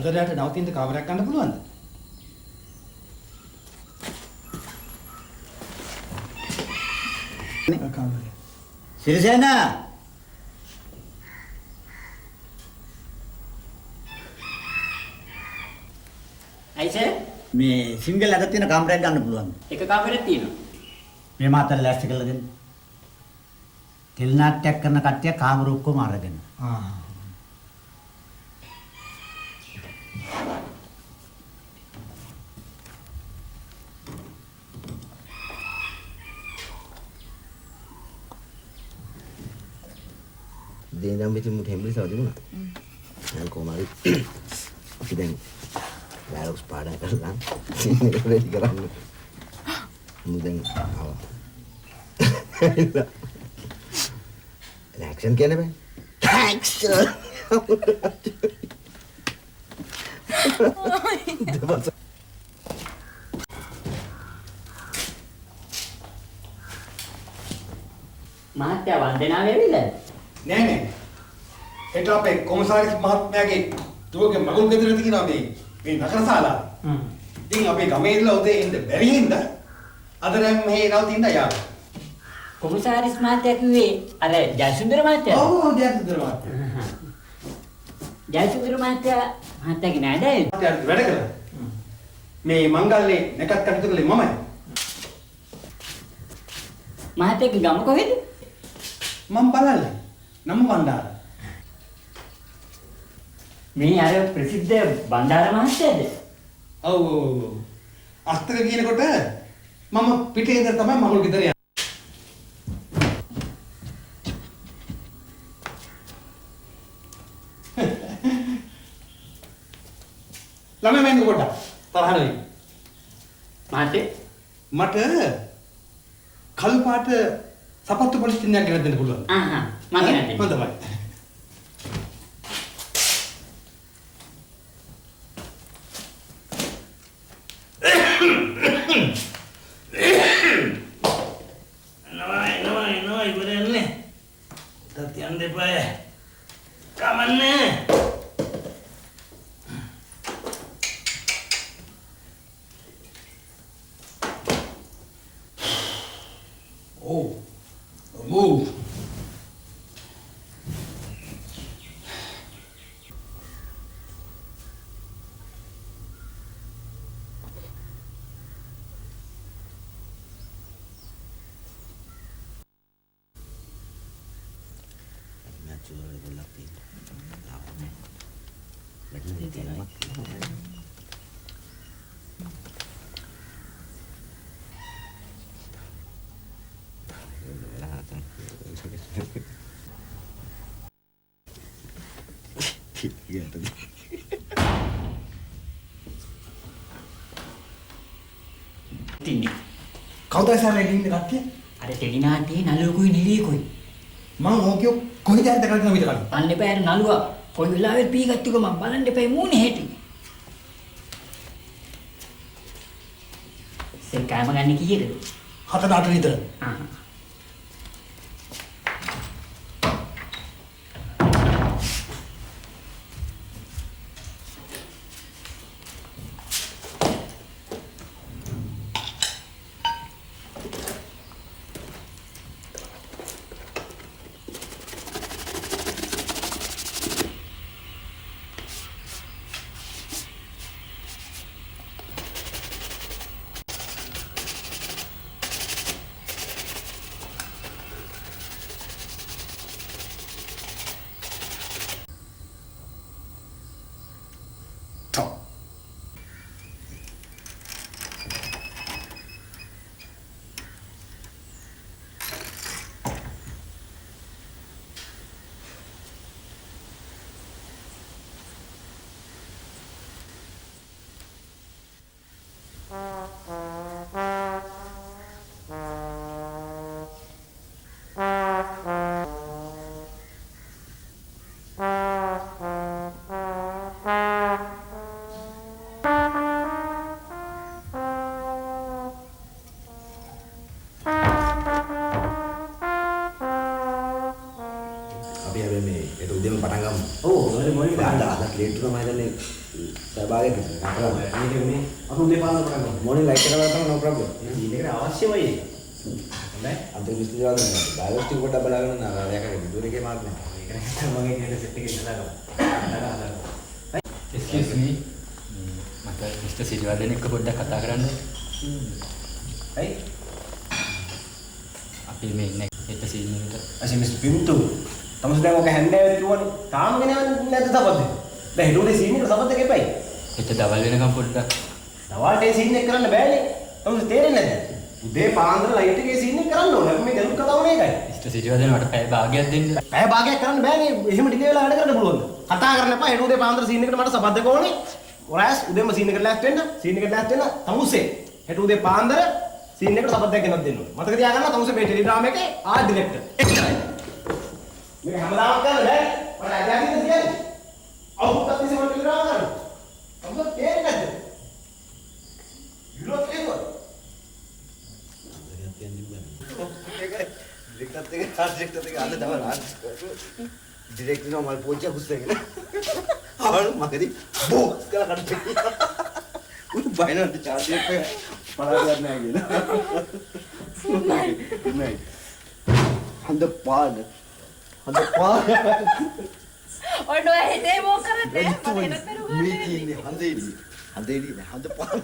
අදට නවතින්න කාමරයක් ගන්න පුළුවන්ද? නේ කාමරය. සිරිසේන ඇයිසේ මේ සිංගල් අද තියෙන කාමරයක් ගන්න පුළුවන්ද? එක කාමරයක් තියෙනවා. මේ මාතල් ලෑස්ති කරලා දෙන්න. තෙල් නාට්‍යයක් කරන කට්ටිය කාමර ඔක්කොම අරගෙන. දෙනම් පිටින් මුට හෙම්බිලි සවදිමුණා. දැන් කොහමද අපි දැන් ඩයලොග්ස් පාඩම් කරලා රෙඩි කරන්න. මුදෙන් ආවා. ඇක්ෂන් කියන්නේ බෑ. ඇක්ෂන්. මහත්තයා වන්දනාවේ ඇවිල්ලාද? නෑ නෑ. ඒක අපේ කොමසාරිස් මහත්මයාගේ දුවගේ මගුල් ගෙදර තියෙනවා මේ නගරශාලාව. ඉතින් අපේ ගමේ ඉඳලා උදේ එන්න බැරි හින්දා අද නම් මෙහෙ නවතින්න යාළුවා. කොමසාරිස් මහත්තයා කිව්වේ අර ජයසුන්දර මහත්තයා. ඔව් ජයසුන්දර මහත්තයා. ජයසුන්දර මහත්තයාගේ නෑදෑයෝ. මහත්තයා වැඩ කළා. මේ මංගල්‍යේ නැකත් කටයුතු කළේ මමයි. මහත්තයාගේ ගම කොහෙද? මම බලන්නේ. නම බණ්ඩාර. මේ අර ප්‍රසිද්ධ බණ්ඩාර මහත්තයාද? ඔව් ඔව්. අස්තක කියනකොට මම පිටේ ඉඳන් තමයි මගුල් ගෙදර යන්නේ. ළමයි මම පොඩ්ඩක් තරහ නෙවෙයි. මහත්තයා මට කළු පාට සපත්තු පොලිස් චිහ්නයක් ගෙනත් දෙන්න පුළුවන්. මම ගෙනත් දෙන්නම්. හොඳයි. නෝ ඉවරන්නේ. තත් යන්න දෙපා. කමන්නේ. Oh. Move. තින්නේ. කවුද සාරේ ඉන්නේ කට්ටිය? අර ටෙලිනාට්‍යයේ නළුවෙකුයි නිලියෙකුයි. මං ඕකියෝ කොහෙද යන්න කරගෙන විතර කලින්. අන්න එපා අර නළුවා කොයි වෙලාවෙත් පීගත්තුක මම බලන්න එපා මූණේ හැටි. සෙල් කෑම ගන්න කීයද? 7-8 විතර. ඒක උදේම පටන් ගමු. ඔව් ඔය මොනින් අද ලේට් වුණා මම හිතන්නේ භාගයක් විතර. අපරාධ. මේක මේ අපි උදේ පාන්දර පටන් ගමු. මොනින් ලයිට් එක දාලා තමයි no problem. සීන් එකට අවශ්‍යමයි ඒක. හොඳයි. අන්තිම මිස්ත්‍රි දාලා දෙනවා. ඩයග්නොස්ටික් පොඩ්ඩක් බලාගෙන නා රැයකට දුරේ මාත් නෑ. ඒක නැත්නම් මගේ කියන සෙට් එකේ ඉඳලා Excuse me. මට මිස්ටර් සිරිවර්ධන එක්ක පොඩ්ඩක් කතා කරන්න. ඇයි? අපි මේ ඉන්නේ හෙට සීන් එකට. අසි මිස්ටර් පින්තු. තමස දැන් ඔක හැන්නේ කිව්වනේ. තාම ගෙනවන්නේ නැද්ද සබද්ද? දැන් හෙටුනේ සීන් එකට සබද්ද ගෙපයි. හෙට දවල් වෙනකම් පොඩ්ඩක්. දවල්ට ඒ සීන් එක කරන්න බෑනේ. තමස තේරෙන්නේ නැද්ද? උදේ පාන්දර ලයිට් එකේ සීන් එක කරන්න ඕනේ. අපි මේ ගරුක් කතාව මේකයි. මිස්ටර් සිරිවර්ධන මට පැය භාගයක් දෙන්න. පැය භාගයක් කරන්න බෑනේ. එහෙම ඩිලේ වෙලා වැඩ කරන්න පුළුවන්ද? කතා කරන්න එපා. හෙට උදේ පාන්දර සීන් එකට මට සබද්දක ඕනේ. ඔරෑස් උදේම සීන් එකට ලෑස්ති වෙන්න. සීන් එකට ලෑස්ති වෙන්න. තමුසේ. හෙට උදේ පාන්දර සීන් එකට සබද්දයක් ගෙනත් දෙන්න ඕනේ. මතක තියාගන්න තමුසේ මේ ටෙලිග්‍රෑම් එකේ ආ ඩිරෙක්ටර්. එච්චරයි. මේ හැමදාම කරන්න බෑ. මට අධ්‍යාපනය කියන්නේ. අවුරුද්දක් තිස්සේ මට ටෙලිග්‍රෑම් කරන්න. තමුසේ තේරෙන්නේ නැද්ද? විරෝධ කියනවා. ඩිරෙක්ටර් එක ඩිරෙක්ටර් එක අද දවල් ඩිරෙක්ටර් නෝ මල් පොච්චා හුස්සගෙන ආවලු මගදී බොක්ස් කරලා කඩේ උන් බයිනන්ට චාර්ජ් එක පලා ගන්න නෑ කියලා නෑ හඳ පාද ඔය නෝ හිතේ මොක කරන්නේ මම එනතර උගන්නේ මේ කියන්නේ හඳේදී නෑ හඳ පාද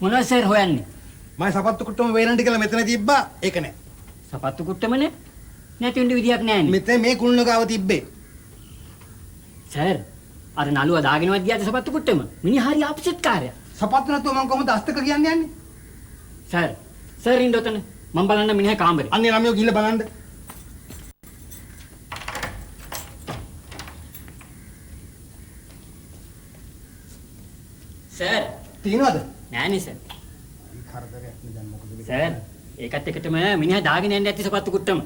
මොනවද සර් හොයන්නේ? මම සපත්තු කුට්ටම වේරන්ටි කියලා මෙතන තිබ්බා. ඒක නෑ. සපත්තු කුට්ටමනේ. නැති වෙන්න විදියක් නැහැනේ. මෙතන මේ කුළුණ ගාව තිබ්බේ. සර් අර නළුවා දාගෙනවත් ගියාද සපත්තු කුට්ටම? මිනිහා හරි අපසෙට්කාරයා. සපත්තු නැතුව මම කොහොමද අස්තක කියන්නේ යන්නේ? සර් ඉන්න ඔතන. මම බලන්න මිනිහා කාමරේ. අන්නේ ළමයෝ ගිහිල්ලා බලන්න. සර් තියනවද? නෑනේ සර්. කරදරයක් නේ දැන් මොකද වෙන්නේ? සර් ඒකත් එකටම මිනිහා දාගෙන යන්නේ නැති සපත්තු කුට්ටම.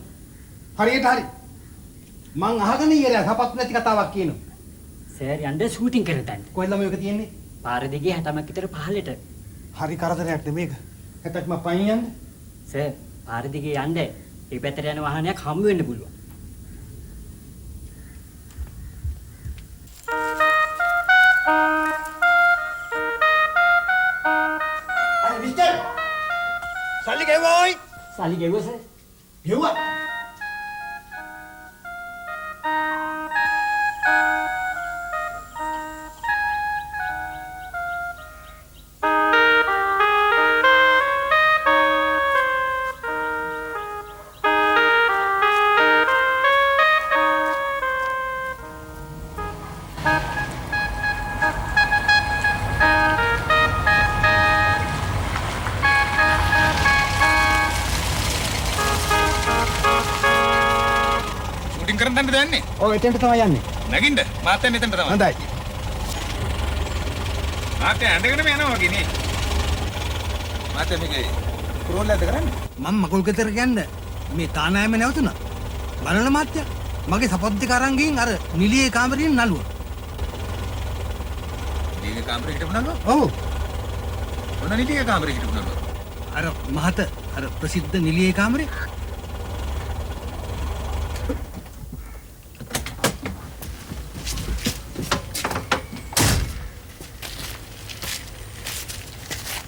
හරියට හරි. මං අහගෙන ඉයලා සපත්තු නැති කතාවක් කියනවා. සර් යන්න ෂූටින් කරන තැන. කොහෙද ළමයෝ එක තියෙන්නේ? පාර දිගේ 60ක් විතර පහළට. හරි කරදරයක් නේ මේක. හෙටක් මම පයින් යන්නේ. සර් පාර දිගේ යන්න ඒ පැත්තට යන වාහනයක් හම්බ වෙන්න පුළුවන්. අනේ මිස්ටර් සල්ලි ගෙවෝයි. සල්ලි ගෙවුවා සර්. ගෙව්වා. කරන් තන්ට දැන්නේ. ඔව් එතෙන්ට තමයි යන්නේ. නැගින්න මාත් යන්නේ එතනට තමයි. හොඳයි. මාත් ඇඳගෙන යනවා වගේ නේ. මාත් මේකේ කුරුල්ලද කරන්නේ? මම මකුල් ගෙදර යන්න මේ තානායම නැවතුණා. බලන මාත්‍යා මගේ සපත්තික අරන් ගින් අර නිලියේ කාමරයෙන් නළුවා. නිලියේ කාමරේ හිටපු නළුවා? ඔව්. මොන නිලියේ කාමරේ හිටපු නළුවා? අර මහත අර ප්‍රසිද්ධ නිලියේ කාමරේ.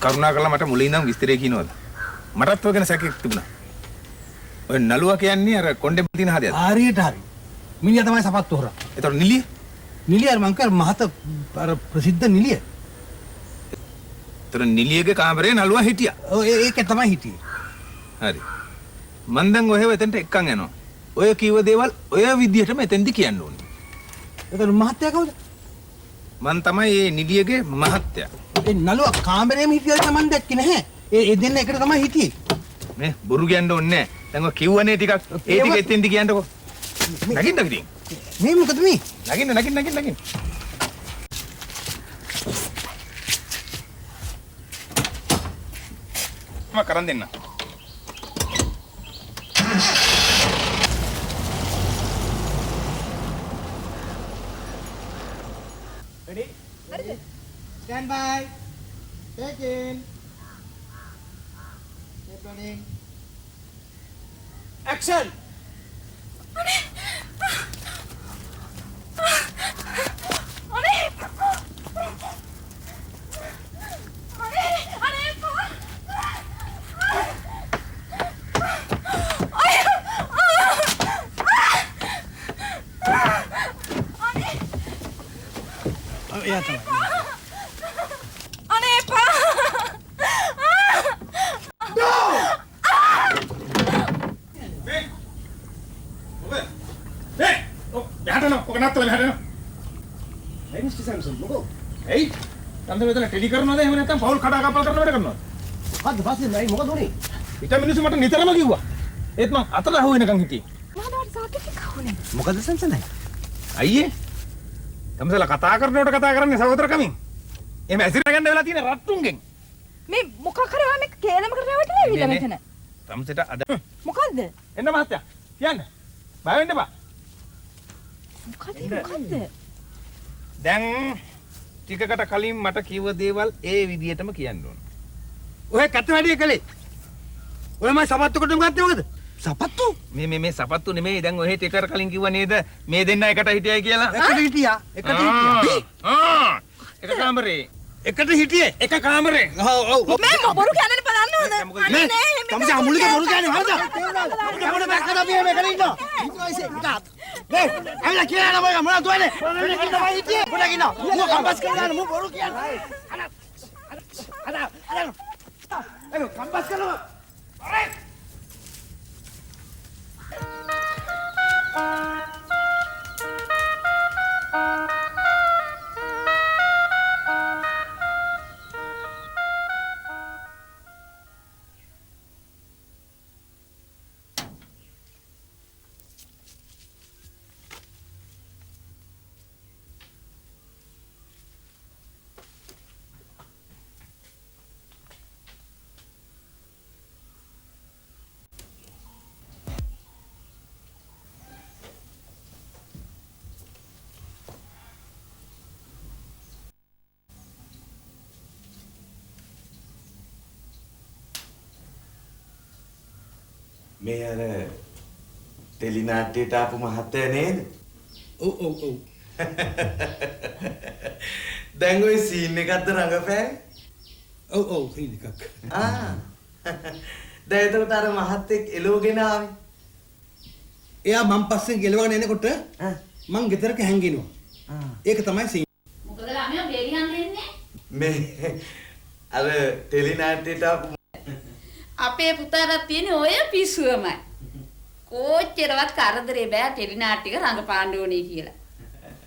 කරුණාකරලා මට මුලින් ඉඳන් විස්තරය කියනවද? මටත් ඔය ගැන සැකයක් තිබුණා. ඔය නළුවා කියන්නේ අර කොණ්ඩේ තියෙන හදයද? හරියට හරි. මිනිහා තමයි සපත්තු හොරා. ඒතර නිලිය? නිලිය අර මං කර මහත අර ප්‍රසිද්ධ නිලිය. ඒතර නිලියගේ කාමරේ නළුවා හිටියා. ඔව් ඒක තමයි හිටියේ. හරි. මං දැන් ඔහෙව එතනට එක්කන් යනවා. ඔය කිව්ව දේවල් ඔය විදිහටම එතෙන්දි කියන්න ඕනේ. ඒතර මහත්තයා කවුද? මං තමයි මේ නිලියගේ මහත්තයා. ඒ නළුවා කාමරේම හිටියද මන් දැක්කේ නැහැ. ඒ දෙන්න එකට තමයි හිටියේ. මේ බොරු කියන්න ඕනේ නැහැ. දැන් ඔය කිව්වනේ ටිකක් ඒ ටික එතෙන්දි කියන්නකෝ. නගින්න ඉතින්. මේ මොකද මේ? නගින්න. මම කරන් දෙන්න. Ready? Stand by. Take in. Keep running. Action! Ya තමයි. අනේ එපා. Hey, Mr. Samson, මොකෝ? එයි. තන්ද මෙතන ටෙලි කරනවද එහෙම නැත්නම් පවුල් කඩා කපල් කරන වැඩ කරනවද? මොකද්ද පස්සේ නයි මොකද උනේ? ඊට මිනිස්සු මට නිතරම කිව්වා. ඒත් මං අතට අහු වෙනකන් හිටියේ. මහානාට සාකච්ඡා කවුනේ? මොකද සන්සනයි? අයියේ. තමසලා කතා කරනකොට කතා කරන්නේ සහෝදරකමින්. එහෙම ඇසිර ගන්න වෙලා තියෙන රට්ටුන්ගෙන්. මේ මොකක් කරේ ඔයා මේ කේලමකට රැවටිලා ඇවිල්ලා මෙතන. තමසට අද මොකද්ද? එන්න මහත්තයා. කියන්න. බය වෙන්න එපා. මොකද්ද? දැන් ටිකකට කලින් මට කිව්ව දේවල් ඒ විදිහටම කියන්න ඕන. ඔය කත වැඩි කළේ. ඔය මම සපත්තු කොටම ගත්තේ මොකද? සපත්තු? මේ සපත්තු නෙමෙයි දැන් ඔය ටිකකට කලින් කිව්වා නේද මේ දෙන්න එකට හිටියයි කියලා. එකට හිටියා. එක කාමරේ. එකට හිටියේ. එක කාමරේ. ඔව්. මේ බොරු කියන්නේ බලන්න ඕන. නේ තමසේ අමුලික බොරු කියන්නේ හරිද? මොකද බැක්කද අපි මේකේ ඉන්නවා. නේ අයිලා කියලා නම මොනවද දුවන්නේ? මෙන්න තමයි හිටියේ. පොඩක් ඉන්නවා. මම කම්පස් කරලා මම බොරු කියන්නේ. අද කම්පස් කරනවා. අරේ මේ අර ටෙලිනාට්‍යයට ආපු මහත්තයා නේද? ඔව්. දැන් ওই සීන් එකක්ද රඟපෑවේ? ඔව් සීන් එකක්. දැන් එතකොට අර මහත්තයෙක් එලවගෙන ආවේ. එයා මං පස්සෙන් ගෙලවගෙන එනකොට මං ගෙදරක හැංගෙනවා. ඒක තමයි සීන්. මොකද ළමයා බේරියන් දෙන්නේ? මේ අර ටෙලිනාට්‍යයට ආපු අපේ පුතාට තියෙන ඔය පිස්සුවමයි. කොච්චරවත් කරදරේ බෑ ටෙලිනාට්‍යක රඟපාන්න ඕනේ කියලා.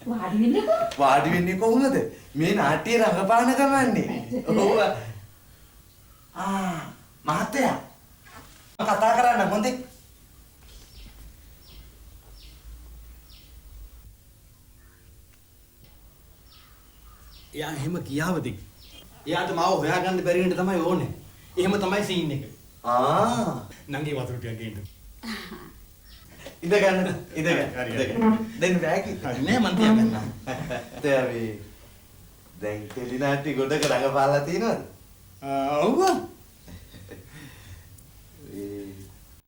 වාඩි වෙන්නකෝ. වාඩි වෙන්නේ කොහොමද? මේ නාට්‍යයේ රඟපාන ගමන්නේ. ඔව්. මහත්තයා. මම කතා කරන්න හොඳේ. එයා එහෙම කියාවද? එයාට මාව හොයාගන්න බැරි වෙන්න තමයි ඕනේ. එහෙම තමයි සීන් එක. නංගි වතුර ටිකක් ගේන්න. ඉඳ ගන්න. දැන් බෑග් එක. නෑ මන් තියාගන්න. තේරි. දැන් ටෙලිනාටි ගොඩක රඟපාලා තියෙනවද? ඔව්.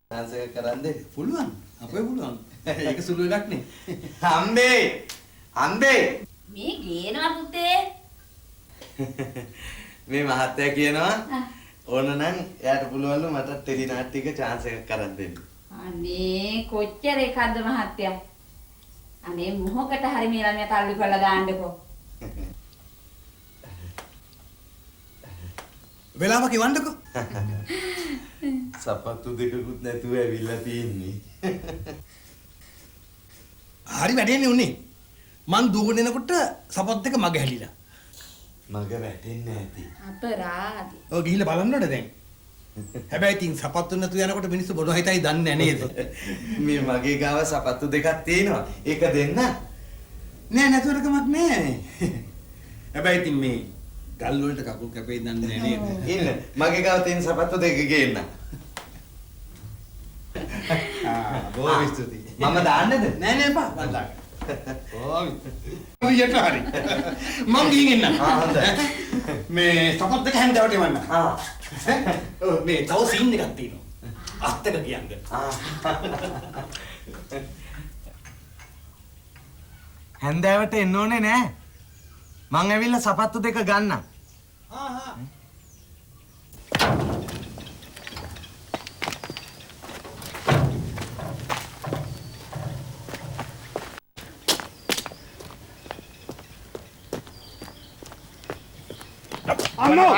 ඩාන්ස් එක කරන් දෙන්න. පුළුවන්. අපේ පුළුවන්. ඒක සුළු එකක් නේ. අම්බේ. මේ ගේනවා පුතේ. මේ මහත්තයා කියනවා ඕන නම් එයාට පුළුවන්ලු මට ටෙලිනාටි එක chance එකක් කරන් දෙන්න. අනේ කොච්චර එකක්ද මහත්තයා. අනේ මොහොකට හරි මේ ළමයා තල්ලු කරලා දාන්නකෝ. වෙලාවක ඉවන්නකෝ. සපත්තු දෙකකුත් නැතුව ඇවිල්ලා තියෙන්නේ. හරි වැඩේනේ උනේ. මං දුවගෙන එනකොට සපත් දෙක මග හැලිලා. මග වැටෙන්නේ නැති. අපරාධි. ඔය ගිහිල්ලා බලන්න ඕනේ දැන්. හැබැයි ඉතින් සපත්තු නැතුව යනකොට මිනිස්සු බොන හිතයි දන්නේ නේද? මේ මගේ ගාව සපත්තු දෙකක් තියෙනවා. ඒක දෙන්න. නෑ නැතුවට කමක් නෑ. හැබැයි ඉතින් මේ ගල් වලට කකුල් කැපේ දන්නේ නේද? ඉන්න. මගේ ගාව තියෙන සපත්තු දෙක ගේන්න. බොහොම ස්තුතියි. මම දාන්නද? නෑ නෑ පා මම දාන්න. යට හරි. මං ගිහින් එන්න. හොඳයි. මේ සපත් දෙක හැන්දවට එවන්න. මේ තව සීන් එකක් තියෙනවා. අත්තක කියන්නේ. හැන්දෑවට එන්න ඕනේ නෑ. මං ඇවිල්ලා සපත්තු දෙක ගන්නම්. අම්මෝ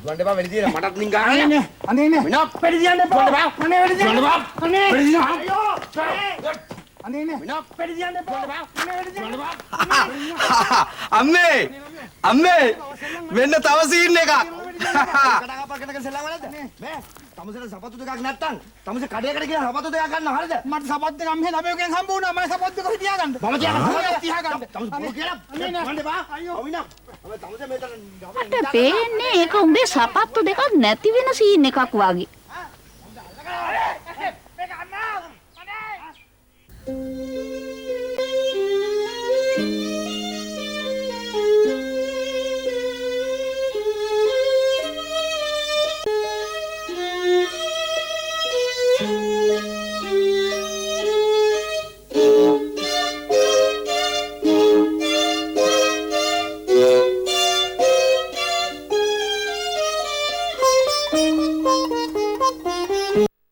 දුවන්න එපා වෙලි දින මටත් නින් ගන්න අනේ නේ මිනා වෙලි දියන්න එපා අනේ වෙලි දියන්න එපා අනේ වෙලි දියන්න අයියෝ අනේ නේ මිනා වෙලි දියන්න එපා අනේ වෙලි දියන්න එපා අම්මේ වෙන්න තව සීන් එකක් කඩා පකටක සෙල්ලම් වලද මේ තමුසෙට සපත්තු දෙකක් නැත්තම් තමුසේ කඩේකට ගිහලා සපත්තු දෙකක් ගන්න හරිද මට සපත්තු දෙකක් මෙහෙ ළමයෙක්ගෙන් හම්බ වුණා මම සපත්තු දෙක තියාගන්න මම තියාගන්න තමුසේ බෝ කියලා මන්න බා අයියෝ ඔවිනා මම තමුසේ මෙතන මට පේන්නේ ඒක උඹේ සපත්තු දෙකක් නැති වෙන සීන් එකක් වගේ.